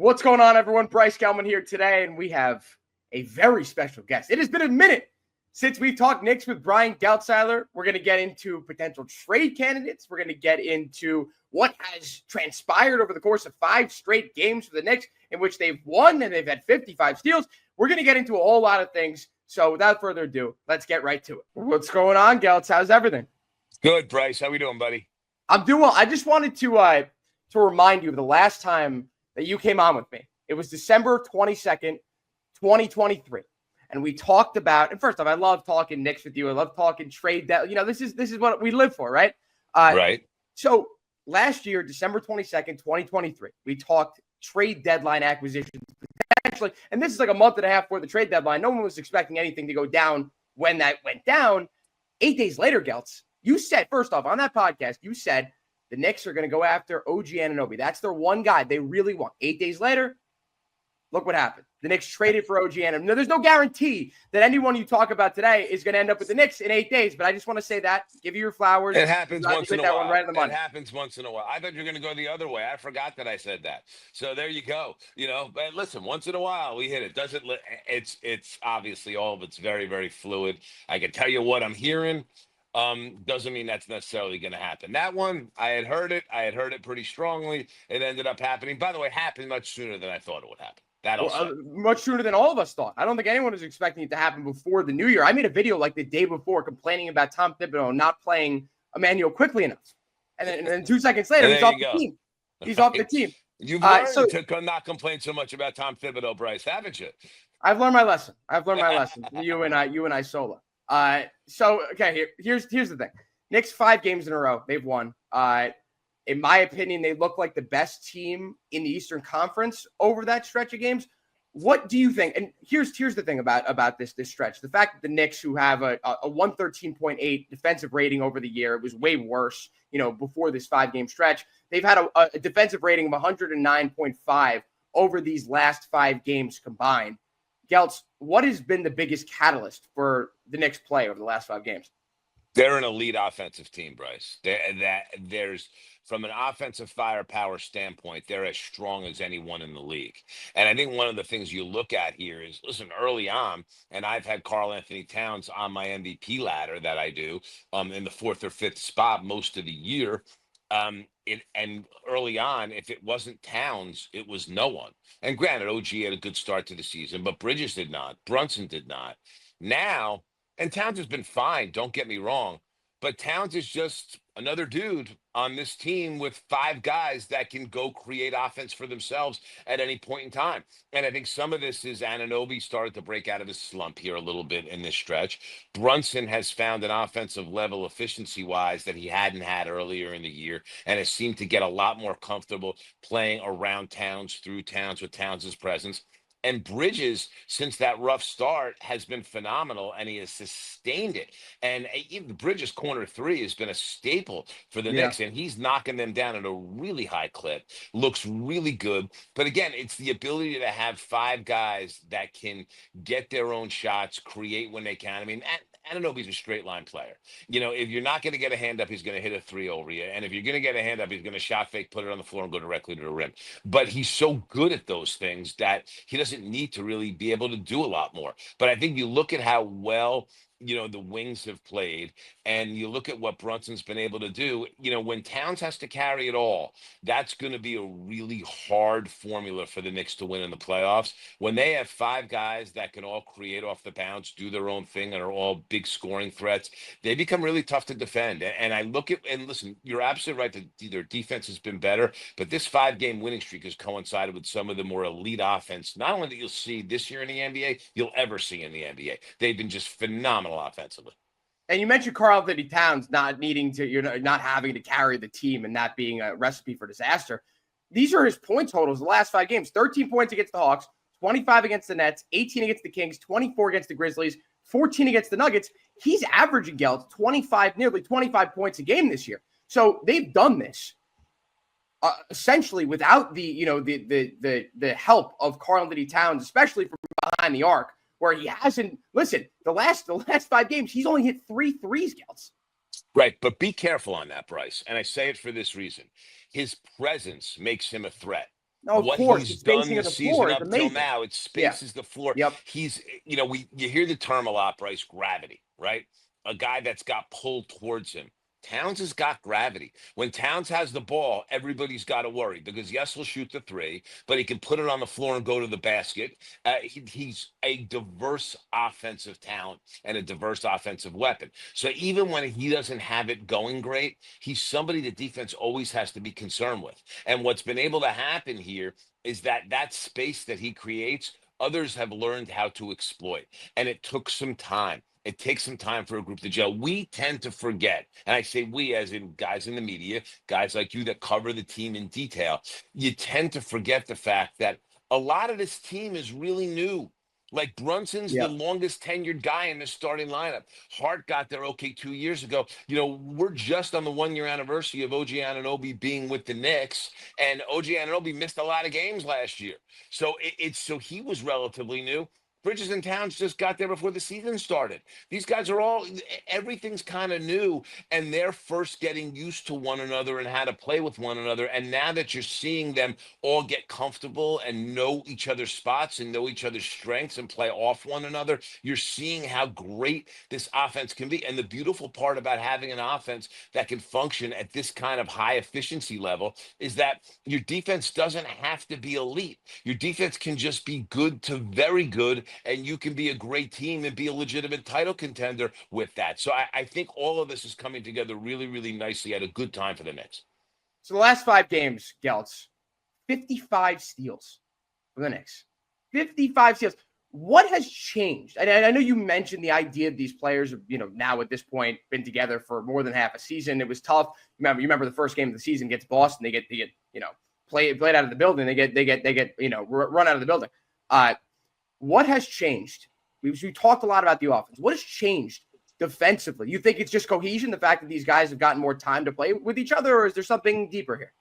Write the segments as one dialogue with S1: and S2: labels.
S1: What's going on, everyone? Bryce Gelman here today, and we have a very special guest. It has been a minute since we've talked Knicks with Brian Geltzeiler. We're going to get into potential trade candidates. We're going to get into what has transpired over the course of 5 straight games for the Knicks in which they've won and they've had 55 steals. We're going to get into a whole lot of things. So without further ado, let's get right to it. What's going on, Geltz? How's everything?
S2: Good, Bryce. How we doing, buddy?
S1: I'm doing well. I just wanted to remind you of the last time that you came on with me. It was December 22nd, 2023. And we talked about, and first off, I love talking Knicks with you. I love talking trade. This is what we live for, right?
S2: Right.
S1: So last year, December 22nd, 2023, we talked trade deadline acquisitions potentially. And this is like a month and a half before the trade deadline. No one was expecting anything to go down when that went down. 8 days later, Geltz, you said, first off, on that podcast, you said the Knicks are going to go after OG Anunoby. That's their one guy they really want. 8 days later, look what happened. The Knicks traded for OG Anunoby. Now, there's no guarantee that anyone you talk about today is going to end up with the Knicks in 8 days, but I just want to say that. Give you your flowers.
S2: It happens once in a while.
S1: Right in the money.
S2: It happens once in a while. I thought you were going to go the other way. I forgot that I said that. So there you go. But listen, once in a while we hit it. It's obviously all of it's very, very fluid. I can tell you what I'm hearing. Doesn't mean that's necessarily going to happen. That one, I had heard it pretty strongly. It ended up happening. By the way, it happened much sooner than I thought it would happen.
S1: Much sooner than all of us thought. I don't think anyone was expecting it to happen before the new year. I made a video like the day before complaining about Tom Thibodeau not playing Emmanuel quickly enough. And then 2 seconds later, he's off the team. He's off the team.
S2: You've learned to not complain so much about Tom Thibodeau, Bryce, haven't you?
S1: I've learned my lesson. You and I solo. Here's the thing. Knicks 5 games in a row. They've won. In my opinion, they look like the best team in the Eastern Conference over that stretch of games. What do you think? And here's the thing about this stretch. The fact that the Knicks, who have a 113.8 defensive rating over the year, it was way worse, before this 5-game stretch. They've had a defensive rating of 109.5 over these last 5 games combined. Geltz, what has been the biggest catalyst for the Knicks play over the last 5 games?
S2: They're an elite offensive team, Bryce. There's from an offensive firepower standpoint, they're as strong as anyone in the league. And I think one of the things you look at here is, listen, early on, and I've had Karl Anthony Towns on my MVP ladder that I do in the 4th or 5th spot most of the year. And early on, if it wasn't Towns, it was no one. And granted, OG had a good start to the season, but Bridges did not. Brunson did not. Now, and Towns has been fine, don't get me wrong, but Towns is just another dude on this team with 5 guys that can go create offense for themselves at any point in time. And I think some of this is Anunoby started to break out of his slump here a little bit in this stretch. Brunson has found an offensive level efficiency-wise that he hadn't had earlier in the year and has seemed to get a lot more comfortable playing around Towns, through Towns, with Towns' presence. And Bridges, since that rough start, has been phenomenal, and he has sustained it. And even Bridges' corner 3 has been a staple for the Knicks, and he's knocking them down at a really high clip. Looks really good. But again, it's the ability to have 5 guys that can get their own shots, create when they can. I mean, Anunoby's a straight line player. If you're not going to get a hand up, he's going to hit a 3 over you. And if you're going to get a hand up, he's going to shot fake, put it on the floor, and go directly to the rim. But he's so good at those things that he doesn't need to really be able to do a lot more. But I think you look at how well the wings have played, and you look at what Brunson's been able to do, when Towns has to carry it all, that's going to be a really hard formula for the Knicks to win in the playoffs. When they have 5 guys that can all create off the bounce, do their own thing, and are all big scoring threats, they become really tough to defend. And I look at, and listen, you're absolutely right that their defense has been better, but this 5-game winning streak has coincided with some of the more elite offense, not only that you'll see this year in the NBA, you'll ever see in the NBA. They've been just phenomenal offensively.
S1: And you mentioned Karl Anthony Towns not needing to, not having to carry the team and that being a recipe for disaster. These are his point totals the last 5 games. 13 points against the Hawks, 25 against the Nets, 18 against the Kings, 24 against the Grizzlies, 14 against the Nuggets. He's averaging, Geltz, nearly 25 points a game this year. So they've done this essentially without the help of Karl Anthony Towns, especially from behind the arc, where he hasn't. Listen, the last 5 games, he's only hit 3 threes, Geltz.
S2: Right, but be careful on that, Bryce. And I say it for this reason. His presence makes him a threat.
S1: No, of
S2: What
S1: course. The
S2: he's done
S1: spacing of
S2: this
S1: the
S2: season
S1: floor is
S2: up till
S1: amazing.
S2: now, it
S1: Yeah.
S2: spaces the floor.
S1: Yep.
S2: He's, you hear the term a lot, Bryce, gravity, right? A guy that's got pulled towards him. Towns has got gravity. When Towns has the ball, everybody's got to worry because yes, he'll shoot the three, but he can put it on the floor and go to the basket. He's a diverse offensive talent and a diverse offensive weapon. So even when he doesn't have it going great, he's somebody the defense always has to be concerned with. And what's been able to happen here is that space that he creates, others have learned how to exploit. And it took some time. It takes some time for a group to gel. We tend to forget, and I say we as in guys in the media, guys like you that cover the team in detail, you tend to forget the fact that a lot of this team is really new. Like Brunson's the
S1: Yep.
S2: longest tenured guy in the starting lineup. Hart got there 2 years ago. We're just on the 1 year anniversary of OG Anunoby being with the Knicks, and OG Anunoby missed a lot of games last year. So so he was relatively new. Bridges and Towns just got there before the season started. These guys are everything's kind of new, and they're first getting used to one another and how to play with one another. And now that you're seeing them all get comfortable and know each other's spots and know each other's strengths and play off one another, you're seeing how great this offense can be. And the beautiful part about having an offense that can function at this kind of high efficiency level is that your defense doesn't have to be elite. Your defense can just be good to very good, and you can be a great team and be a legitimate title contender with that. So I think all of this is coming together really, really nicely at a good time for the Knicks.
S1: So the last 5 games, Geltz, 55 steals for the Knicks. 55 steals. What has changed? And I know you mentioned the idea of these players have, now at this point been together for more than half a season. It was tough. You remember the first game of the season against Boston. They get played out of the building. They get run out of the building. What has changed? We talked a lot about the offense. What has changed defensively? You think it's just cohesion, the fact that these guys have gotten more time to play with each other, or is there something deeper here?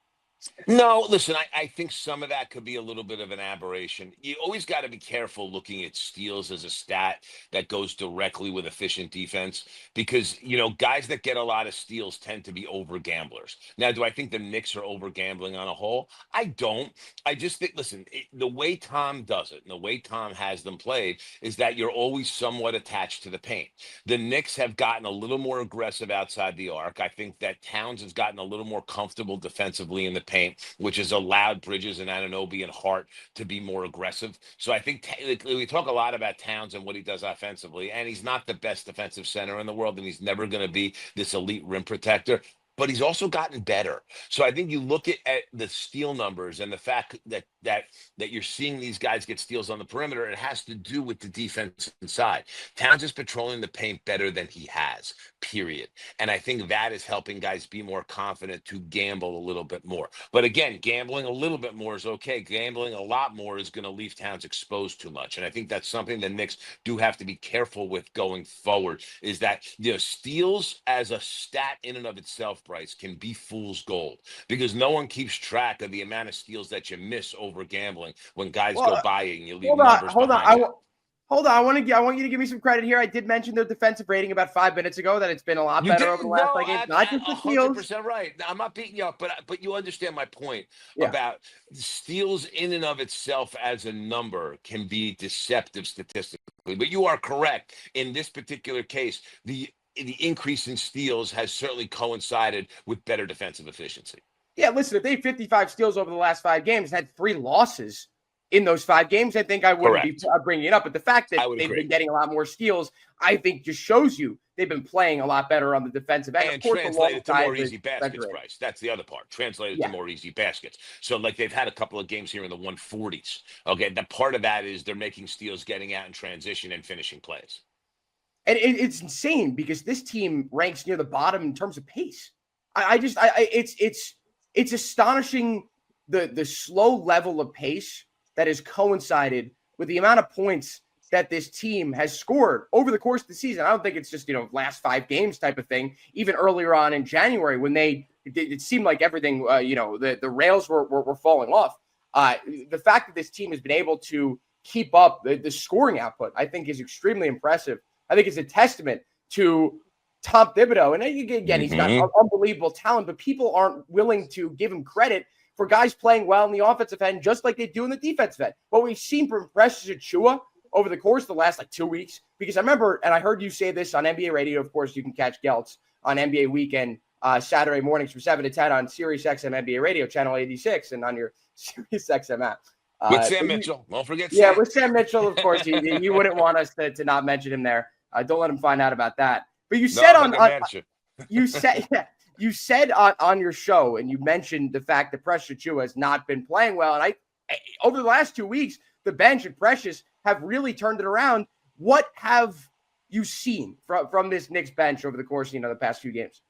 S2: No, listen, I think some of that could be a little bit of an aberration. You always got to be careful looking at steals as a stat that goes directly with efficient defense because, guys that get a lot of steals tend to be over gamblers. Now, do I think the Knicks are over gambling on a whole? I don't. I just think, listen, the way Tom does it and the way Tom has them played is that you're always somewhat attached to the paint. The Knicks have gotten a little more aggressive outside the arc. I think that Towns has gotten a little more comfortable defensively in the paint, which has allowed Bridges and Anunoby and Hart to be more aggressive. So I think we talk a lot about Towns and what he does offensively, and he's not the best defensive center in the world, and he's never going to be this elite rim protector. But he's also gotten better. So I think you look at the steal numbers and the fact that you're seeing these guys get steals on the perimeter, it has to do with the defense inside. Towns is patrolling the paint better than he has, period. And I think that is helping guys be more confident to gamble a little bit more. But again, gambling a little bit more is okay. Gambling a lot more is going to leave Towns exposed too much. And I think that's something the Knicks do have to be careful with going forward, is that steals as a stat in and of itself, Bryce, can be fool's gold because no one keeps track of the amount of steals that you miss over gambling when guys go by and you leave numbers behind.
S1: Hold on. I want you to give me some credit here. I did mention their defensive rating about 5 minutes ago, that it's been a lot better over the last 5 games. Not just the steals.
S2: 100% right. Now, I'm not beating you up, but you understand my point
S1: Yeah.
S2: about steals in and of itself as a number can be deceptive statistically. But you are correct. In this particular case, the increase in steals has certainly coincided with better defensive efficiency.
S1: Yeah, listen, if they have 55 steals over the last 5 games, had 3 losses in those 5 games, I think I wouldn't be bringing it up. But the fact that they've been getting a lot more steals, I think just shows you they've been playing a lot better on the defensive end.
S2: And translated to more easy baskets, Bryce. That's the other part. Translated to more easy baskets. So, they've had a couple of games here in the 140s. Okay, the part of that is they're making steals, getting out in transition, and finishing plays.
S1: And it's insane because this team ranks near the bottom in terms of pace. It's astonishing the slow level of pace that has coincided with the amount of points that this team has scored over the course of the season. I don't think it's just, last 5 games type of thing. Even earlier on in January when it seemed like everything, the rails were falling off. The fact that this team has been able to keep up the scoring output, I think is extremely impressive. I think it's a testament to Tom Thibodeau. And again, he's got unbelievable talent, but people aren't willing to give him credit for guys playing well in the offensive end, just like they do in the defensive end. What we've seen from Precious Achiuwa over the course of the last 2 weeks, because I remember, and I heard you say this on NBA Radio. Of course, you can catch Geltz on NBA Weekend Saturday mornings from 7 to 10 on SiriusXM NBA Radio, channel 86, and on your SiriusXM app.
S2: With Sam Mitchell. Don't forget Sam.
S1: Yeah, with Sam Mitchell, of course. You wouldn't want us to not mention him there. Don't let him find out about that. But you said you said on your show, and you mentioned the fact that Precious Achiuwa has not been playing well. And I over the last 2 weeks, the bench and Precious have really turned it around. What have you seen from this Knicks bench over the course of the past few games?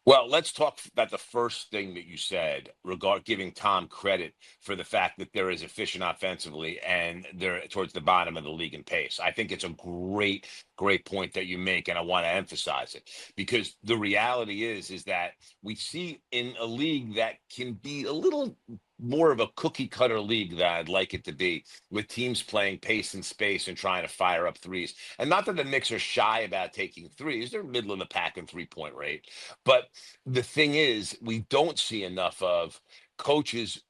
S2: Well, let's talk about the first thing that you said regarding giving Tom credit for the fact that they're as efficient offensively and they're towards the bottom of the league in pace. I think it's a great point that you make, and I want to emphasize it because the reality is that we see in a league that can be a little more of a cookie cutter league than I'd like it to be, with teams playing pace and space and trying to fire up threes. And not that the Knicks are shy about taking threes. They're middle of the pack in 3-point rate. But the thing is, we don't see enough of coaches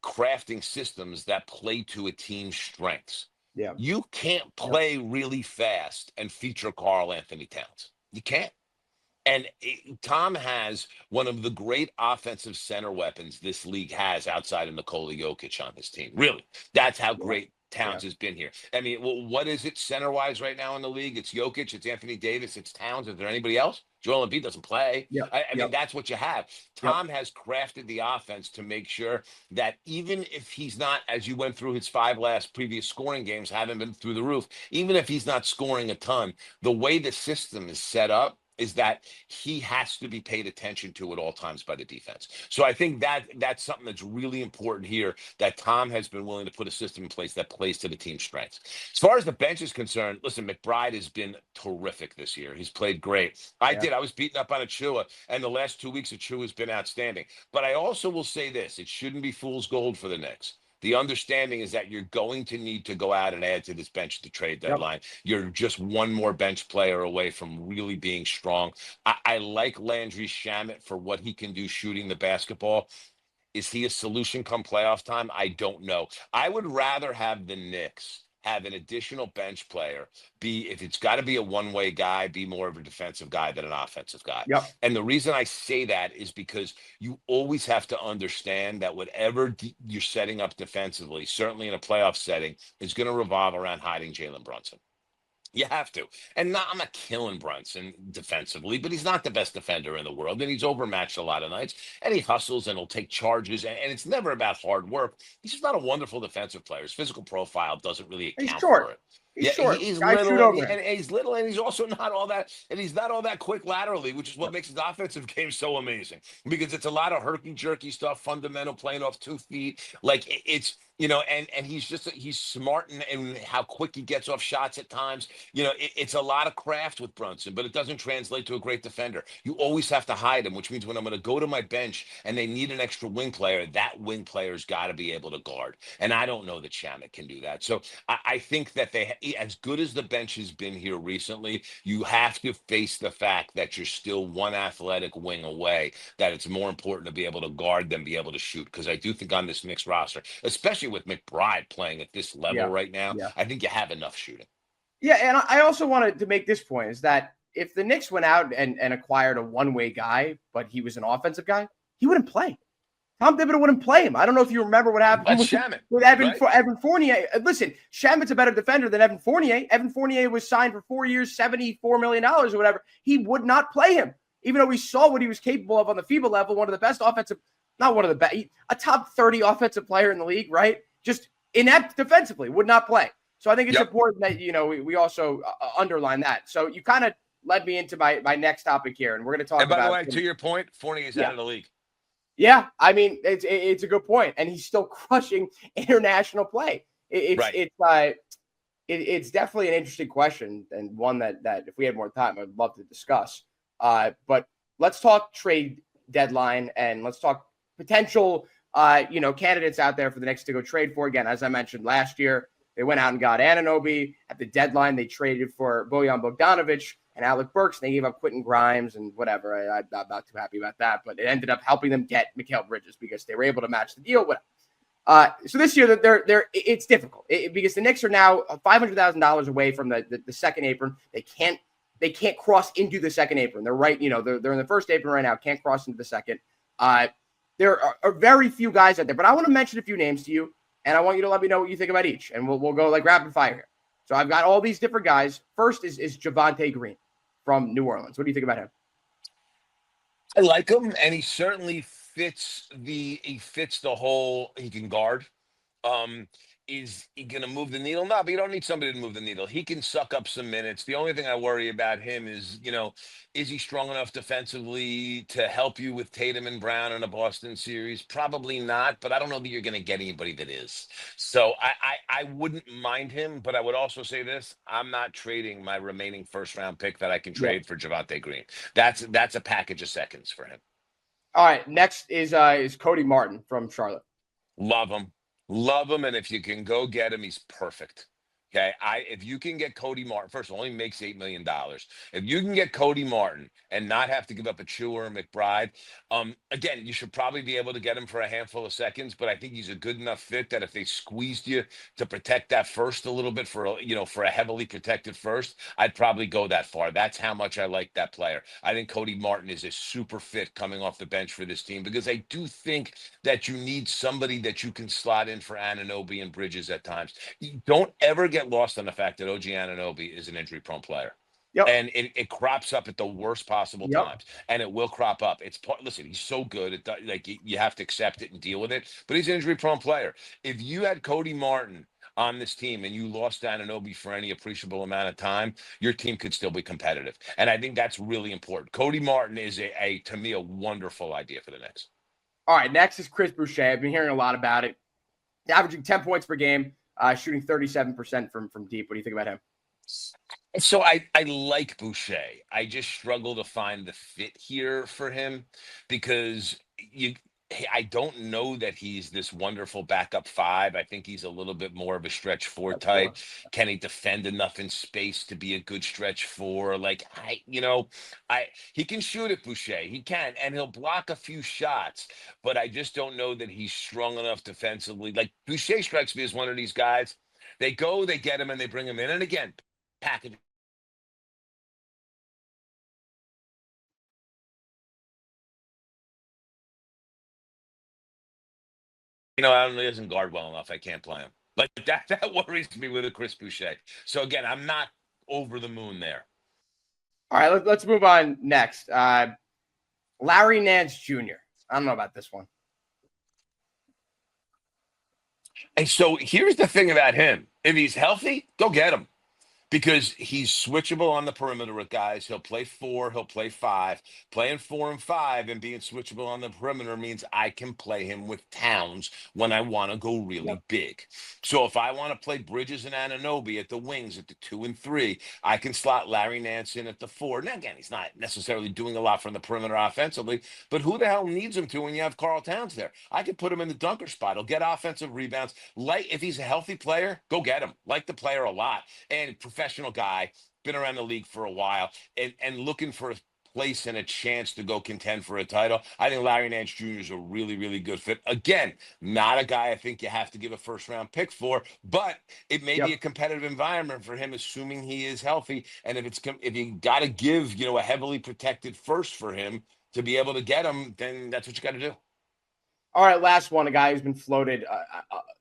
S2: crafting systems that play to a team's strengths.
S1: Yeah.
S2: You can't play really fast and feature Karl Anthony Towns. You can't. And Tom has one of the great offensive center weapons this league has outside of Nikola Jokic on his team. Really, that's how great Towns has been here. I mean, what is it center-wise right now in the league? It's Jokic, it's Anthony Davis, it's Towns. Is there anybody else? Joel Embiid doesn't play. I mean, that's what you have. Tom has crafted the offense to make sure that even if he's not, as you went through his 5 last previous scoring games, haven't been through the roof, even if he's not scoring a ton, the way the system is set up is that he has to be paid attention to at all times by the defense. So I think that's something that's really important here, that Tom has been willing to put a system in place that plays to the team's strengths. As far as the bench is concerned, listen, McBride has been terrific this year. He's played great. I was beating up on Achiuwa, and the last 2 weeks Achiuwa has been outstanding. But I also will say this, it shouldn't be fool's gold for the Knicks. The understanding is that you're going to need to go out and add to this bench at the trade deadline. You're just one more bench player away from really being strong. I like Landry Shamet for what he can do shooting the basketball. Is he a solution come playoff time? I don't know. I would rather have the Knicks have an additional bench player if it's got to be a one-way guy, be more of a defensive guy than an offensive guy. And the reason I say that is because you always have to understand that whatever you're setting up defensively, certainly in a playoff setting, is going to revolve around hiding Jalen Brunson. You have to. And I'm not killing Brunson defensively, but he's not the best defender in the world. And he's overmatched a lot of nights. And he hustles and he'll take charges. And it's never about hard work. He's just not a wonderful defensive player. His physical profile doesn't really account for it.
S1: He's short.
S2: He's little, and he's little, and he's also not all that, and he's not all that quick laterally, which is what makes his offensive game so amazing. Because it's a lot of herky-jerky stuff, fundamental, playing off 2 feet. Like it's, and he's smart in how quick he gets off shots at times. It's a lot of craft with Brunson, but it doesn't translate to a great defender. You always have to hide him, which means when I'm going to go to my bench and they need an extra wing player, that wing player's got to be able to guard. And I don't know that Shamet can do that. So I think that as good as the bench has been here recently, you have to face the fact that you're still one athletic wing away, that it's more important to be able to guard than be able to shoot. Because I do think on this Knicks roster, especially with McBride playing at this level right now, I think you have enough shooting. Yeah,
S1: and I also wanted to make this point, is that if the Knicks went out and acquired a one-way guy, but he was an offensive guy, he wouldn't play. Tom Thibodeau wouldn't play him. I don't know if you remember what happened with Evan Fournier. Listen, Shamet's a better defender than Evan Fournier. Evan Fournier was signed for 4 years, $74 million or whatever. He would not play him, even though we saw what he was capable of on the FIBA level, one of the best offensive, not one of the best, a top 30 offensive player in the league, right? Just inept defensively, would not play. So I think it's important that, we also underline that. So you kind of led me into my next topic here, and we're going to talk about.
S2: And by the way, to your point, Fournier is out of the league.
S1: Yeah, I mean, it's a good point, and he's still crushing international play. It's definitely an interesting question, and one that if we had more time, I'd love to discuss. But let's talk trade deadline, and let's talk potential, candidates out there for the Knicks to go trade for. Again, as I mentioned last year, they went out and got Anunoby. At the deadline, they traded for Bojan Bogdanovic. and Alec Burks. And they gave up Quentin Grimes and whatever. I'm not too happy about that, but it ended up helping them get Mikal Bridges because they were able to match the deal. Whatever. So this year, it's difficult because the Knicks are now $500,000 away from the second apron. They can't cross into the second apron. They're right, they're in the first apron right now. Can't cross into the second. There are very few guys out there, but I want to mention a few names to you, and I want you to let me know what you think about each, and we'll go like rapid fire here. So I've got all these different guys. First is Javonte Green from New Orleans. What do you think about him?
S2: I like him, and he certainly fits the whole. He can guard. Is he going to move the needle? No, but you don't need somebody to move the needle. He can suck up some minutes. The only thing I worry about him is, is he strong enough defensively to help you with Tatum and Brown in a Boston series? Probably not, but I don't know that you're going to get anybody that is. So I wouldn't mind him, but I would also say this. I'm not trading my remaining first-round pick that I can trade for Javonte Green. That's a package of seconds for him.
S1: All right, next is Cody Martin from Charlotte.
S2: Love him, and if you can go get him, he's perfect. Okay, if you can get Cody Martin, first of all, he makes $8 million. If you can get Cody Martin and not have to give up a Chewer or McBride, again, you should probably be able to get him for a handful of seconds. But I think he's a good enough fit that if they squeezed you to protect that first a little bit for a heavily protected first, I'd probably go that far. That's how much I like that player. I think Cody Martin is a super fit coming off the bench for this team because I do think that you need somebody that you can slot in for Anunoby and Bridges at times. You don't ever get lost on the fact that OG Anunoby is an injury-prone player. Yep. And it crops up at the worst possible times, and it will crop up. Listen, he's so good. You have to accept it and deal with it, but he's an injury-prone player. If you had Cody Martin on this team and you lost Anunoby for any appreciable amount of time, your team could still be competitive. And I think that's really important. Cody Martin is to me, a wonderful idea for the Knicks.
S1: All right, next is Chris Boucher. I've been hearing a lot about it. Averaging 10 points per game. Shooting 37% from deep. What do you think about him?
S2: So I like Boucher. I just struggle to find the fit here for him because I don't know that he's this wonderful backup five. I think he's a little bit more of a stretch four type. Can he defend enough in space to be a good stretch four? He can shoot it, Boucher. He can, and he'll block a few shots, but I just don't know that he's strong enough defensively. Like Boucher strikes me as one of these guys. They go, they get him, and they bring him in. And again, package. He doesn't guard well enough. I can't play him. Like that worries me with a Chris Boucher. So again, I'm not over the moon there.
S1: All right, let's move on next. Larry Nance Jr. I don't know about this one.
S2: And so here's the thing about him. If he's healthy, go get him. Because he's switchable on the perimeter with guys. He'll play 4, he'll play 5. Playing 4 and 5 and being switchable on the perimeter means I can play him with Towns when I want to go really big. So if I want to play Bridges and Anunoby at the wings at the 2 and 3, I can slot Larry Nance in at the 4. Now, again, he's not necessarily doing a lot from the perimeter offensively, but who the hell needs him to when you have Karl Towns there? I could put him in the dunker spot. He'll get offensive rebounds. If he's a healthy player, go get him. Like the player a lot. And professional guy, been around the league for a while, and looking for a place and a chance to go contend for a title. I think Larry Nance Jr. is a really, really good fit. Again, not a guy I think you have to give a first-round pick for, but it may be a competitive environment for him, assuming he is healthy. And if you got to give, a heavily protected first for him to be able to get him, then that's what you got to do.
S1: All right, last one, a guy who's been floated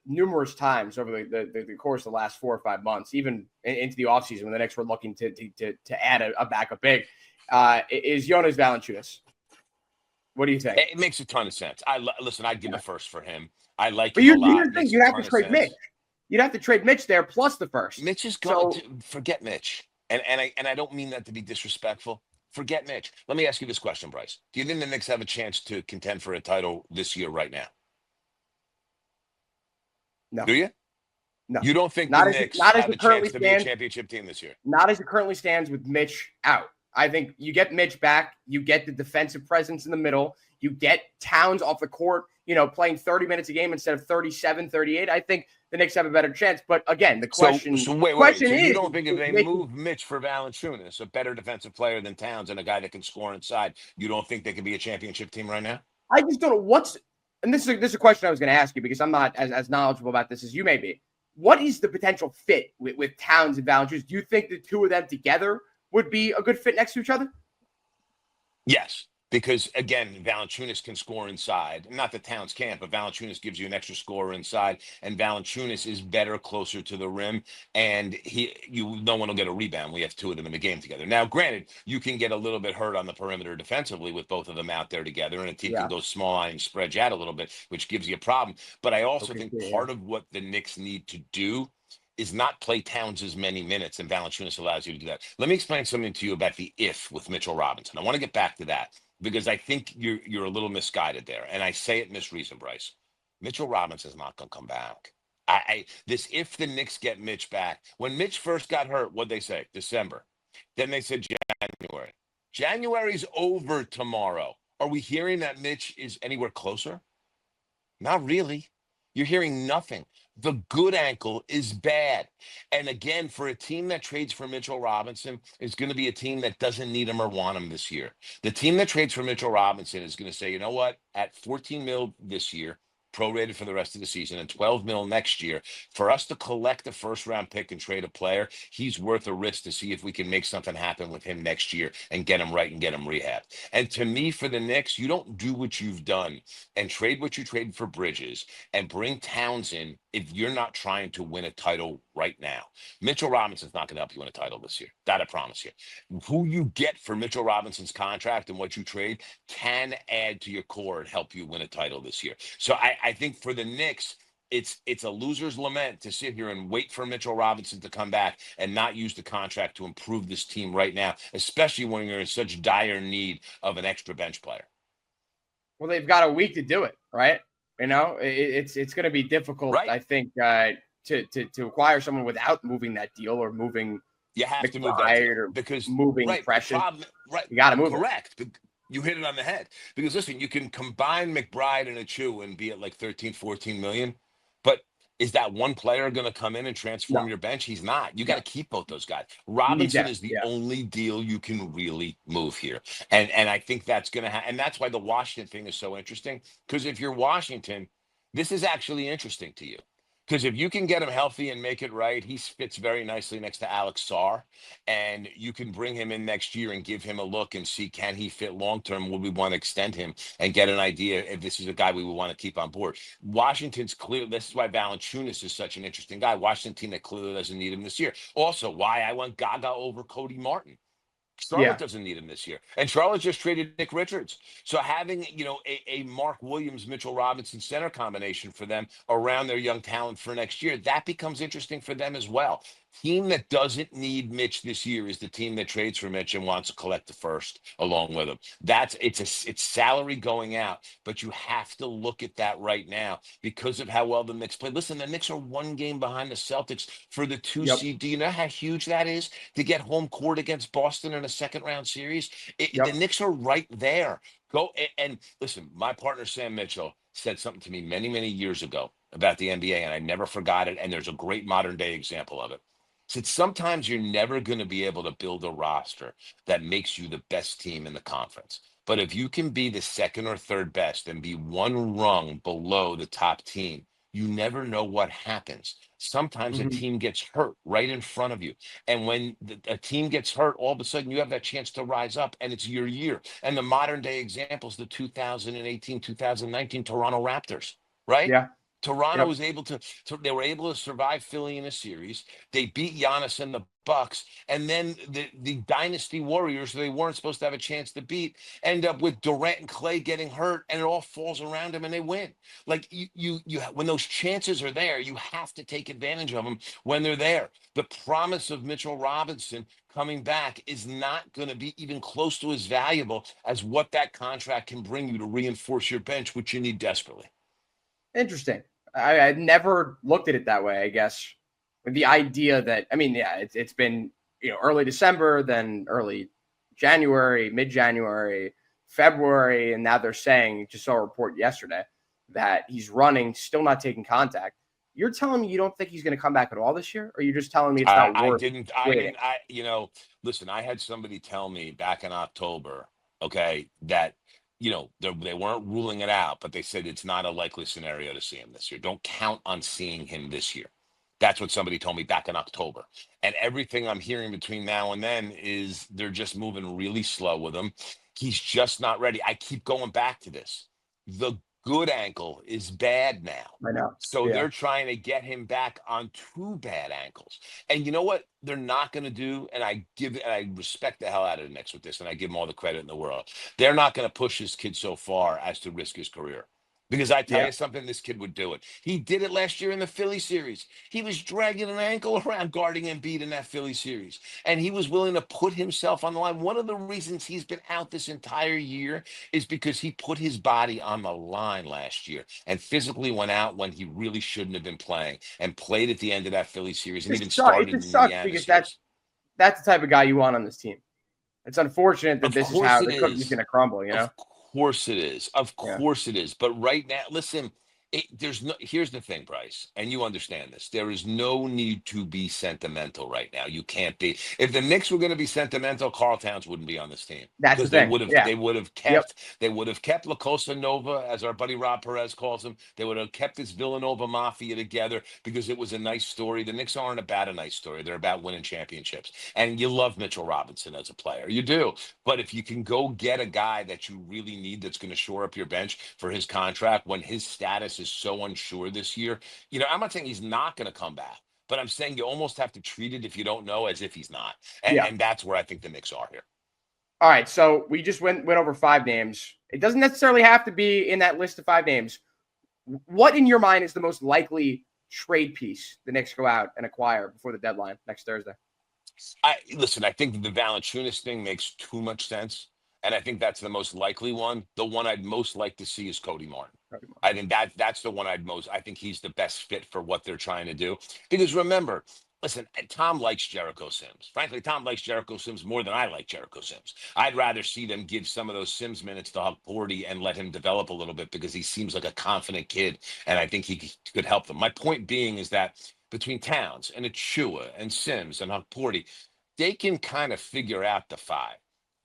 S1: numerous times over the course of the last 4 or 5 months, even into the offseason when the Knicks were looking to add a backup big, is Jonas Valanciunas. What do you think?
S2: It makes a ton of sense. Listen, I'd give a first for him. I like
S1: him
S2: a lot.
S1: You have to trade Mitch. You'd have to trade Mitch there plus the first.
S2: Mitch is going to forget Mitch. And I don't mean that to be disrespectful. Forget Mitch. Let me ask you this question, Bryce. Do you think the Knicks have a chance to contend for a title this year right now?
S1: No.
S2: Do you?
S1: No.
S2: You don't think the Knicks have a chance to be a championship team this year?
S1: Not as it currently stands with Mitch out. I think you get Mitch back. You get the defensive presence in the middle. You get Towns off the court. playing 30 minutes a game instead of 37, 38, I think the Knicks have a better chance. But again, the question,
S2: so wait.
S1: question
S2: So
S1: is,
S2: you don't think if they
S1: they
S2: move Mitch for Valanciunas, a better defensive player than Towns and a guy that can score inside, you don't think they could be a championship team right now?
S1: I just don't know and this is a question I was going to ask you because I'm not as knowledgeable about this as you may be. What is the potential fit with Towns and Valanciunas? Do you think the two of them together would be a good fit next to each other?
S2: Yes, because again, Valanciunas can score inside. Not that Towns can't, but Valanciunas gives you an extra scorer inside, and Valanciunas is better closer to the rim, and no one will get a rebound. We have two of them in the game together. Now, granted, you can get a little bit hurt on the perimeter defensively with both of them out there together, and a team can go small line and spread you out a little bit, which gives you a problem. But I also think part of what the Knicks need to do is not play Towns as many minutes, and Valanciunas allows you to do that. Let me explain something to you about the if with Mitchell Robinson. I want to get back to that because I think you're a little misguided there, and I say it misreason, Bryce. Mitchell Robinson's not going to come back. This if the Knicks get Mitch back. When Mitch first got hurt, what'd they say? December. Then they said January. January's over tomorrow. Are we hearing that Mitch is anywhere closer? Not really. You're hearing nothing. The good ankle is bad. And again, for a team that trades for Mitchell Robinson, is going to be a team that doesn't need him or want him this year. The team that trades for Mitchell Robinson is going to say, you know what, at 14 mil this year, prorated for the rest of the season, and 12 mil next year, for us to collect a first-round pick and trade a player, he's worth a risk to see if we can make something happen with him next year and get him right and get him rehabbed. And to me, for the Knicks, you don't do what you've done and trade what you traded for Bridges and bring Towns in if you're not trying to win a title right now. Mitchell Robinson's not going to help you win a title this year. That I promise you. Who you get for Mitchell Robinson's contract and what you trade can add to your core and help you win a title this year. So I think for the Knicks, it's a loser's lament to sit here and wait for Mitchell Robinson to come back and not use the contract to improve this team right now, especially when you're in such dire need of an extra bench player.
S1: Well, they've got a week to do it, right? It's going to be difficult, right. I think, to acquire someone without moving that deal or moving.
S2: You have to move that deal
S1: because moving Precious.
S2: Right,
S1: you got to move.
S2: Correct. You hit it on the head because listen, you can combine McBride and Achu and be at like 13, 14 million, but is that one player going to come in and transform your bench? He's not. You got to keep both those guys. Robinson is the only deal you can really move here. And I think that's going to happen. And that's why the Washington thing is so interesting. Because if you're Washington, this is actually interesting to you. Because if you can get him healthy and make it right, he fits very nicely next to Alex Sarr. And you can bring him in next year and give him a look and see, can he fit long-term? Would we want to extend him and get an idea if this is a guy we would want to keep on board? Washington's clear. This is why Valanciunas is such an interesting guy. Washington team that clearly doesn't need him this year. Also, why I went Gaga over Cody Martin. Charlotte doesn't need him this year. And Charlotte just traded Nick Richards. So having, a Mark Williams, Mitchell Robinson center combination for them around their young talent for next year, that becomes interesting for them as well. Team that doesn't need Mitch this year is the team that trades for Mitch and wants to collect the first along with him. It's salary going out, but you have to look at that right now because of how well the Knicks played. Listen, the Knicks are one game behind the Celtics for the 2 seed. Do you know how huge that is to get home court against Boston in a second round series? The Knicks are right there. Go and listen, my partner Sam Mitchell said something to me many, many years ago about the NBA, and I never forgot it. And there's a great modern day example of it. Said sometimes you're never going to be able to build a roster that makes you the best team in the conference. But if you can be the second or third best and be one rung below the top team, you never know what happens. Sometimes a team gets hurt right in front of you. And when a team gets hurt, all of a sudden you have that chance to rise up and it's your year. And the modern day example is the 2018, 2019 Toronto Raptors, right?
S1: Yeah.
S2: Toronto was able they were able to survive Philly in a series. They beat Giannis and the Bucks, and then the Dynasty Warriors, who they weren't supposed to have a chance to beat, end up with Durant and Clay getting hurt, and it all falls around them, and they win. Like you when those chances are there, you have to take advantage of them when they're there. The promise of Mitchell Robinson coming back is not going to be even close to as valuable as what that contract can bring you to reinforce your bench, which you need desperately.
S1: Interesting. I never looked at it that way, I guess. The idea that, it's been, early December, then early January, mid-January, February, and now they're saying, just saw a report yesterday, that he's running, still not taking contact. You're telling me you don't think he's going to come back at all this year? Or you're just telling me it's not worth waiting?
S2: Listen, I had somebody tell me back in October, okay, that, they weren't ruling it out, but they said it's not a likely scenario to see him this year. Don't count on seeing him this year. That's what somebody told me back in October. And everything I'm hearing between now and then is they're just moving really slow with him. He's just not ready. I keep going back to this. The good ankle is bad now.
S1: I know.
S2: So
S1: Yeah.
S2: they're trying to get him back on two bad ankles. And you know what they're not going to do? And I respect the hell out of the Knicks with this, and I give them all the credit in the world. They're not going to push this kid so far as to risk his career. Because I tell you something, this kid would do it. He did it last year in the Philly series. He was dragging an ankle around guarding Embiid in that Philly series. And he was willing to put himself on the line. One of the reasons he's been out this entire year is because he put his body on the line last year and physically went out when he really shouldn't have been playing and played at the end of that Philly series and even started in the Indiana
S1: because
S2: series.
S1: that's the type of guy you want on this team. It's unfortunate that this is how the cookie's going to crumble,
S2: Of course it is. Of course it is. But right now, listen, here's the thing, Bryce, and you understand this. There is no need to be sentimental right now. You can't be. If the Knicks were going to be sentimental, Karl Towns wouldn't be on this team.
S1: That's the thing.
S2: They would have kept La Cosa Nova, as our buddy Rob Perez calls him. They would have kept this Villanova Mafia together because it was a nice story. The Knicks aren't about a nice story. They're about winning championships. And you love Mitchell Robinson as a player. You do. But if you can go get a guy that you really need that's going to shore up your bench for his contract when his status is so unsure this year, I'm not saying he's not going to come back, but I'm saying you almost have to treat it, if you don't know, as if he's not. And that's where I think the Knicks are here.
S1: All right, so we just went over 5 names. It doesn't necessarily have to be in that list of 5 names. What in your mind is the most likely trade piece the Knicks go out and acquire before the deadline next Thursday?
S2: I think the Valanciunas thing makes too much sense. And I think that's the most likely one. The one I'd most like to see is Cody Martin. I think that's the one I think he's the best fit for what they're trying to do. Because remember, listen, Tom likes Jericho Sims. Frankly, Tom likes Jericho Sims more than I like Jericho Sims. I'd rather see them give some of those Sims minutes to Huck Porty and let him develop a little bit because he seems like a confident kid. And I think he could help them. My point being is that between Towns and Achua and Sims and Huck Porty, they can kind of figure out the 5.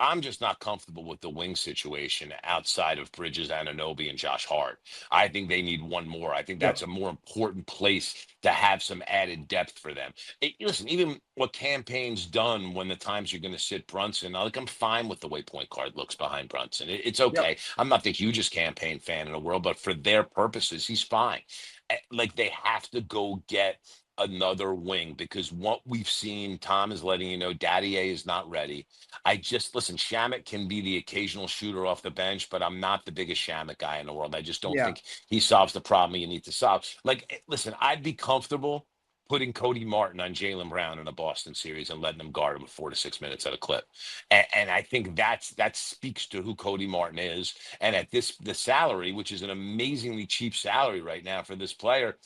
S2: I'm just not comfortable with the wing situation outside of Bridges, Anunoby, and Josh Hart. I think they need one more. I think that's a more important place to have some added depth for them. Listen, even what Campaign's done when the times you're going to sit Brunson, I'm fine with the way point guard looks behind Brunson. It's okay. Yep. I'm not the hugest Campaign fan in the world, but for their purposes, he's fine. They have to go get another wing because what we've seen, Tom is letting you know, Daddy A is not ready. Shamet can be the occasional shooter off the bench, but I'm not the biggest Shamet guy in the world. I just don't think he solves the problem you need to solve. I'd be comfortable putting Cody Martin on Jaylen Brown in a Boston series and letting him guard him 4 to 6 minutes at a clip. And I think that speaks to who Cody Martin is. And at the salary, which is an amazingly cheap salary right now for this player,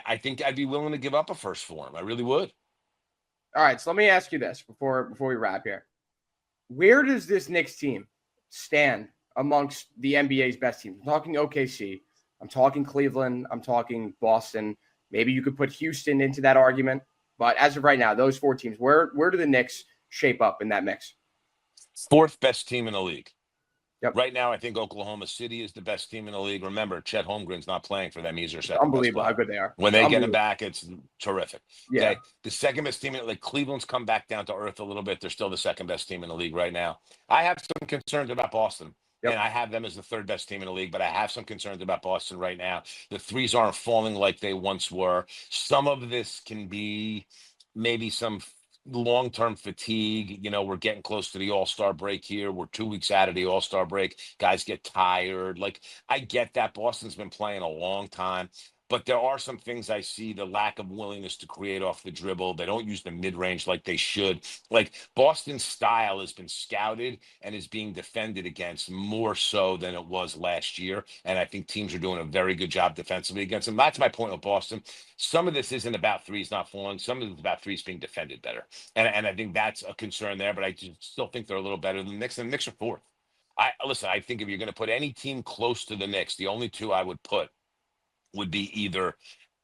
S2: I think I'd be willing to give up a first for him. I really would.
S1: All right, so let me ask you this before we wrap here. Where does this Knicks team stand amongst the NBA's best teams? I'm talking OKC. I'm talking Cleveland. I'm talking Boston. Maybe you could put Houston into that argument. But as of right now, those 4 teams, where do the Knicks shape up in that mix?
S2: 4th best team in the league.
S1: Yep.
S2: Right now, I think Oklahoma City is the best team in the league. Remember, Chet Holmgren's not playing for them. He's their second
S1: unbelievable
S2: best
S1: how good they are.
S2: When they get him back, it's terrific.
S1: Yeah.
S2: Okay? The second best team, Cleveland's come back down to earth a little bit. They're still the second best team in the league right now. I have some concerns about Boston. Yep. And I have them as the 3rd best team in the league, but I have some concerns about Boston right now. The threes aren't falling like they once were. Some of this can be maybe some long-term fatigue. We're getting close to the All-Star break here. We're 2 weeks out of the All-Star break. Guys get tired. I get that. Boston's been playing a long time. But there are some things I see, the lack of willingness to create off the dribble. They don't use the mid-range like they should. Boston's style has been scouted and is being defended against more so than it was last year. And I think teams are doing a very good job defensively against them. That's my point with Boston. Some of this isn't about threes not falling. Some of it's about threes being defended better. And I think that's a concern there, but I still think they're a little better than the Knicks. And the Knicks are 4th. I think if you're going to put any team close to the Knicks, the only 2 I would put would be either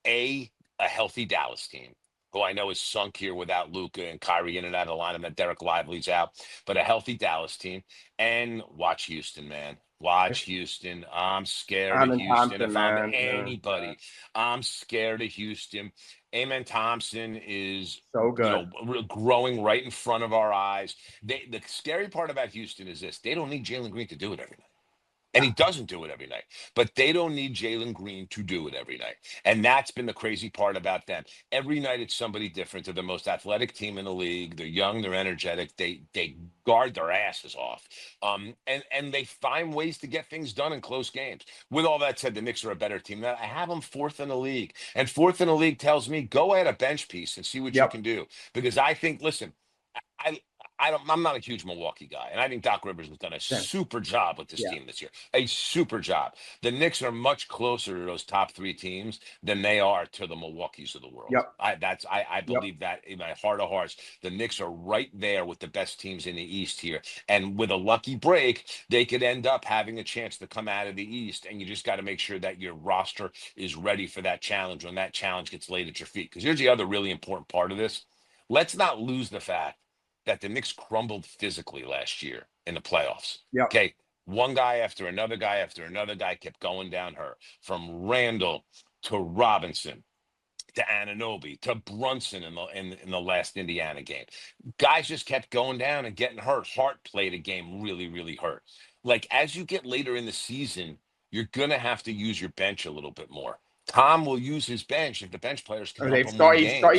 S2: a healthy Dallas team, who I know is sunk here without Luka and Kyrie in and out of the lineup, that Derek Lively's out, but a healthy Dallas team. And watch Houston, man. Watch Houston. I'm scared of
S1: Amen
S2: Houston.
S1: Thompson,
S2: If I'm
S1: man.
S2: anybody, I'm scared of Houston. Amen Thompson is,
S1: So good.
S2: growing right in front of our eyes. The scary part about Houston is this: they don't need Jalen Green to do it every night. And he doesn't do it every night, but they don't need Jalen Green to do it every night. And that's been the crazy part about them. Every night it's somebody different. They're the most athletic team in the league. They're young, they're energetic. They guard their asses off. And they find ways to get things done in close games. With all that said, the Knicks are a better team. I have them fourth in the league. And fourth in the league tells me go add a bench piece and see what you can do. Because I think, listen, I'm not a huge Milwaukee guy, and I think Doc Rivers has done a super job with this team this year. A super job. The Knicks are much closer to those top three teams than they are to the Milwaukees of the world. I believe that in my heart of hearts. The Knicks are right there with the best teams in the East here. And with a lucky break, they could end up having a chance to come out of the East. And you just got to make sure that your roster is ready for that challenge when that challenge gets laid at your feet. Because here's the other really important part of this. Let's not lose the fact that the Knicks crumbled physically last year in the playoffs. Okay. One guy after another guy after another guy kept going down hurt. From Randall to Robinson to Anunoby to Brunson in the last Indiana game. Guys just kept going down and getting hurt. Hart played a game really, really hurt. Like, as you get later in the season, you're going to have to use your bench a little bit more. Tom will use his bench if the bench players can help him win games.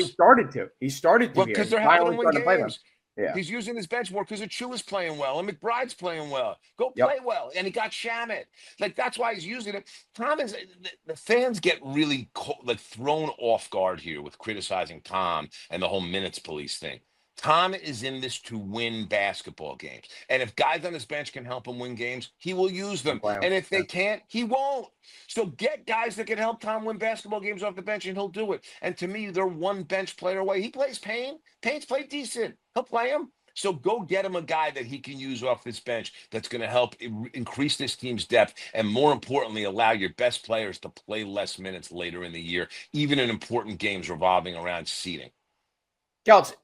S1: He started to.
S2: Well, because they're helping him win games.
S1: Yeah.
S2: He's using his bench more because Achua's playing well and McBride's playing well. Go play well. And he got Shamet. Like, that's why he's using it. Tom is, the fans get really thrown off guard here with criticizing Tom and the whole minutes police thing. Tom is in this to win basketball games. And if guys on his bench can help him win games, he will use them. And if they can't, he won't. So get guys that can help Tom win basketball games off the bench, and he'll do it. And to me, they're one bench player away. He plays Payne. Payne's played decent. He'll play him. So go get him a guy that he can use off this bench that's going to help increase this team's depth and, more importantly, allow your best players to play less minutes later in the year, even in important games revolving around seeding.
S1: Geltz,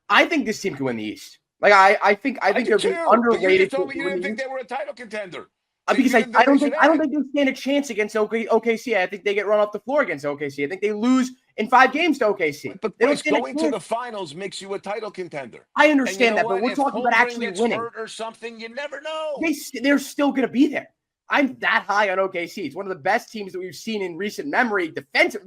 S1: I think this team can win the East. Like, I think they're underrated.
S2: You told me you didn't think they were a title contender.
S1: Because I don't think they stand a chance against OKC. I think they get run off the floor against OKC. I think they lose in 5 games to OKC.
S2: But going to the finals makes you a title contender.
S1: I understand that, but we're talking about actually winning.
S2: Hurt or something, you never know.
S1: They're still going to be there. I'm that high on OKC. It's one of the best teams that we've seen in recent memory.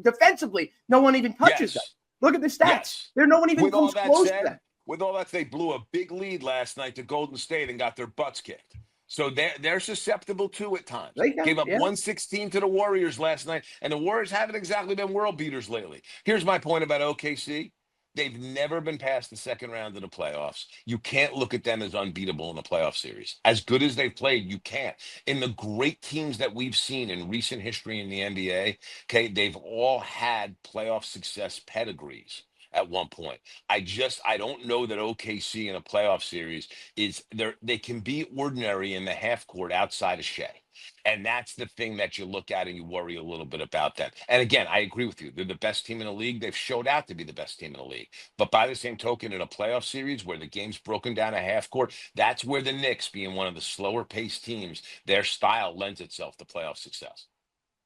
S1: Defensively, no one even touches them. Look at the stats. There's no one even comes close to them.
S2: With all that, they blew a big lead last night to Golden State and got their butts kicked. So they're susceptible to at times. Gave up 116 to the Warriors last night, and the Warriors haven't exactly been world beaters lately. Here's my point about OKC. They've never been past the second round of the playoffs. You can't look at them as unbeatable in the playoff series. As good as they've played, you can't. In the great teams that we've seen in recent history in the NBA, okay, they've all had playoff success pedigrees at one point. I don't know that OKC in a playoff series they can be ordinary in the half court outside of Shea. And that's the thing that you look at and you worry a little bit about that. And again, I agree with you. They're the best team in the league. They've showed out to be the best team in the league. But by the same token, in a playoff series where the game's broken down a half court, that's where the Knicks, being one of the slower paced teams, their style lends itself to playoff success.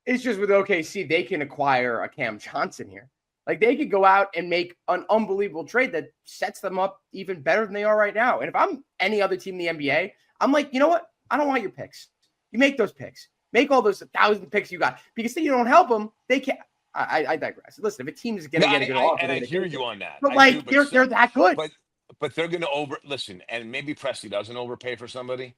S1: It's just with OKC, they can acquire a Cam Johnson here. Like, they could go out and make an unbelievable trade that sets them up even better than they are right now. And if I'm any other team in the NBA, I'm like, you know what? I don't want your picks. You make those picks. Make all those 1,000 picks you got. Because then you don't help them, they can't. I digress. Listen, if a team is going to get a good offer.
S2: And I hear you on that.
S1: But, they're that good.
S2: But they're going to listen, and maybe Presti doesn't overpay for somebody.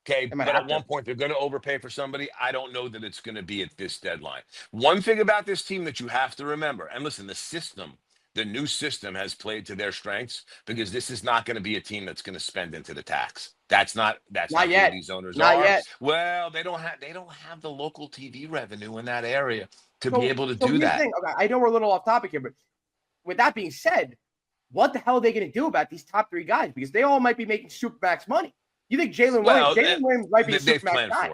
S2: Okay, but at one point, they're going to overpay for somebody. I don't know that it's going to be at this deadline. One thing about this team that you have to remember, and listen, the new system has played to their strengths, because this is not going to be a team that's going to spend into the tax. That's not
S1: yet.
S2: Who these owners
S1: not
S2: are.
S1: Yet.
S2: Well, they don't have the local TV revenue in that area to be able to do that.
S1: Okay, I know we're a little off topic here, but with that being said, what the hell are they going to do about these top 3 guys? Because they all might be making supermax money. You think Jalen Williams might be a supermax guy?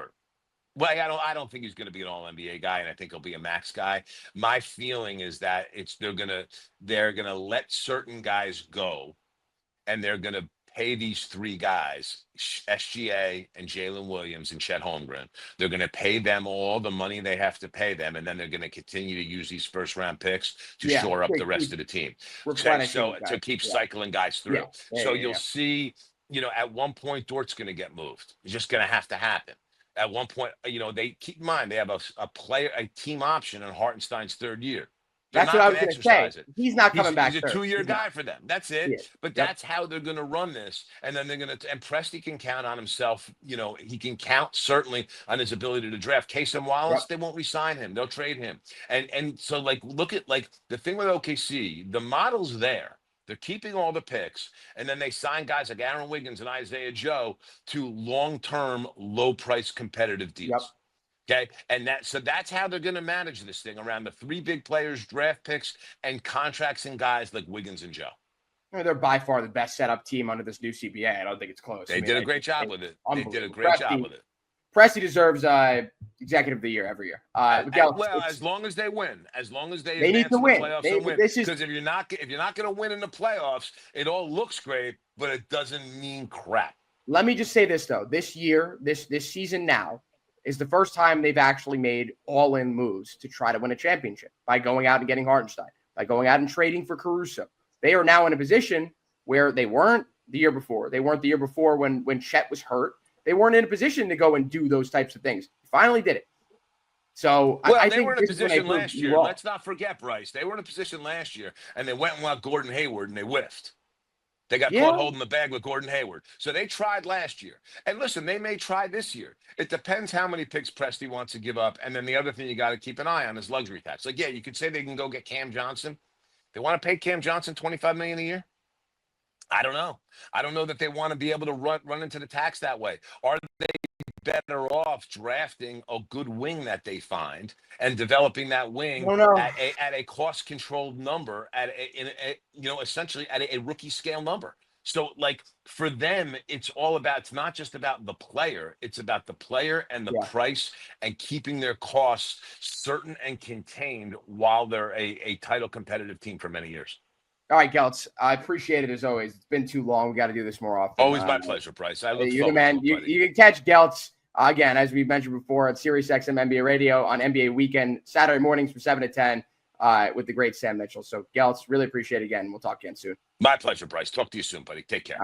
S2: Well, I don't think he's going to be an All NBA guy, and I think he'll be a max guy. My feeling is that they're gonna let certain guys go, and they're going to pay these three guys, SGA and Jalen Williams and Chet Holmgren. They're going to pay them all the money they have to pay them, and then they're going to continue to use these first-round picks to shore up the rest of the team. Okay, so to keep cycling guys through. You'll see, at one point, Dort's going to get moved. It's just going to have to happen. At one point, they keep in mind they have a team option in Hartenstein's third year.
S1: That's what I was going to say. He's not coming back.
S2: He's a 2-year guy for them. That's it. Yeah. But that's how they're going to run this. And then and Presti can count on himself. He can count certainly on his ability to draft. Casey Wallace, they won't re-sign him. They'll trade him. And so look at the thing with OKC, the model's there. They're keeping all the picks, and then they sign guys like Aaron Wiggins and Isaiah Joe to long-term, low-price competitive deals. Yep. Okay. And that's how they're going to manage this thing around the three big players, draft picks, and contracts and guys like Wiggins and Joe.
S1: They're by far the best setup team under this new CBA. I don't think it's close.
S2: They did a great job with it. They did a great job with it.
S1: Presti deserves Executive of the Year every year.
S2: As long as they win, as long as they
S1: need to win.
S2: Because if you're not going to win in the playoffs, it all looks great, but it doesn't mean crap.
S1: Let me just say this though: this year, this season now, is the first time they've actually made all-in moves to try to win a championship by going out and getting Hartenstein, by going out and trading for Caruso. They are now in a position where they weren't the year before. They weren't the year before when Chet was hurt. They weren't in a position to go and do those types of things. Finally did it. So I think
S2: they were in a position last year. Let's not forget, Bryce. They were in a position last year, and they went and got Gordon Hayward, and they whiffed. They got caught holding the bag with Gordon Hayward. So they tried last year. And listen, they may try this year. It depends how many picks Presti wants to give up. And then the other thing you got to keep an eye on is luxury tax. You could say they can go get Cam Johnson. They want to pay Cam Johnson $25 million a year? I don't know. I don't know that they want to be able to run into the tax that way. Are they better off drafting a good wing that they find and developing that wing at a cost-controlled number, essentially at a rookie scale number? So, for them, it's not just about the player. It's about the player and the price and keeping their costs certain and contained while they're a title competitive team for many years.
S1: All right, Geltz, I appreciate it as always. It's been too long. We got to do this more often.
S2: Always my pleasure, Bryce. I look
S1: forward to it, you can catch Geltz, again, as we mentioned before, at SiriusXM NBA Radio on NBA Weekend, Saturday mornings from 7 to 10 with the great Sam Mitchell. So, Geltz, really appreciate it again. We'll talk again soon.
S2: My pleasure, Bryce. Talk to you soon, buddy. Take care.